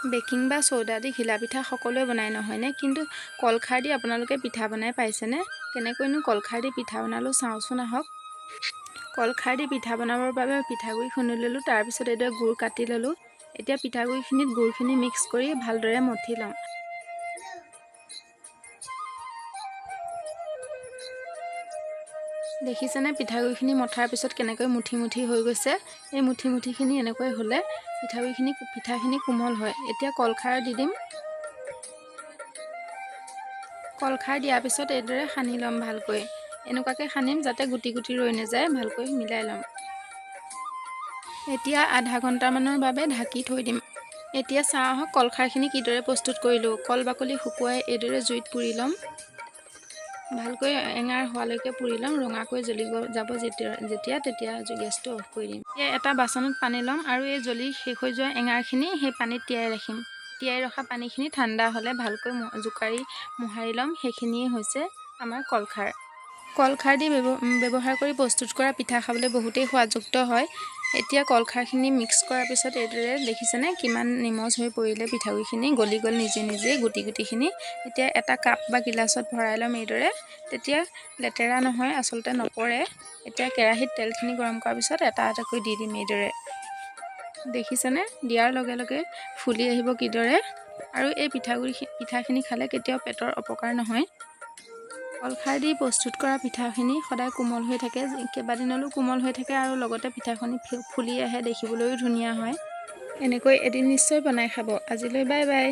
Baking বা soda দি ঘিলা পিঠা সকলোৱে বনাই নহয়নে? কিন্তু কলখাৰ দি আপোনালোকে পিঠা বনাই পাইছেনে? কেনেকৈনো কলখাৰ দি পিঠা বনালোঁ চাওঁচোন আহক। কলখাৰ দি পিঠা বনাবৰ বাবে পিঠাগুড়ি খুন্দি ল'লোঁ, তাৰপিছত এইদৰে গুড় কাটি ল'লোঁ। এতিয়া পিঠাগুড়িখিনিত গুড়খিনি মিক্স কৰি ভালদৰে মঠি ল'ম। দেখিছেনে পিঠাগুড়িখিনি মঠাৰ পিছত কেনেকৈ মুঠি মুঠি হৈ গৈছে? এই মুঠি মুঠিখিনি এনেকৈ হ'লে পিঠাখিনি কোমল হয়। এতিয়া কলখাৰ দি দিম। কলখাৰ দিয়াৰ পিছত এইদৰে সানি ল'ম ভালকৈ। এনেকুৱাকৈ সানিম যাতে গুটি গুটি ৰৈ নাযায়, ভালকৈ মিলাই ল'ম। এতিয়া আধা ঘণ্টামানৰ বাবে ঢাকি থৈ দিম। এতিয়া চাওঁ আহক কলখাৰখিনি কিদৰে প্ৰস্তুত কৰিলোঁ। কল বাকলি শুকুৱাই এইদৰে জুইত পুৰি ল'ম। ভালকৈ এঙাৰ হোৱালৈকে পুৰি ল'ম। ৰঙাকৈ জ্বলি যাব তেতিয়া গেছটো অফ কৰি দিম। এতিয়া এটা বাচনত পানী ল'ম আৰু এই জ্বলি শেষ হৈ যোৱা এঙাৰখিনি সেই পানীত তিয়াই ৰাখিম। তিয়াই ৰখা পানীখিনি ঠাণ্ডা হ'লে ভালকৈ জোকাৰি মোহাৰি ল'ম। সেইখিনিয়ে হৈছে আমাৰ কলখাৰ। কলখাৰ দি ব্যৱহাৰ কৰি প্ৰস্তুত কৰা পিঠা খাবলৈ বহুতেই সোৱাদযুক্ত হয়। এতিয়া কলখাৰখিনি মিক্স কৰাৰ পিছত এইদৰে দেখিছেনে কিমান নিমজ হৈ পৰিলে পিঠাগুড়িখিনি, গলি গ'ল নিজে নিজে গুটিখিনি। এতিয়া এটা কাপ বা গিলাচত ভৰাই ল'ম এইদৰে, তেতিয়া লেতেৰা নহয়, আচলতে নপৰে। এতিয়া কেৰাহীত তেলখিনি গৰম কৰাৰ পিছত এটা এটাকৈ দি দিম এইদৰে। দেখিছেনে দিয়াৰ লগে লগে ফুলি আহিব কিদৰে। আৰু এই পিঠাখিনি খালে কেতিয়াও পেটৰ অপকাৰ নহয়। কলখাৰ দি প্ৰস্তুত কৰা পিঠাখিনি সদায় কোমল হৈ থাকে, কেইবাদিনলৈও কোমল হৈ থাকে আৰু লগতে পিঠাখিনি ফুলি আহে, দেখিবলৈও ধুনীয়া হয়। এনেকৈ এদিন নিশ্চয় বনাই খাব। আজিলৈ বাই বাই।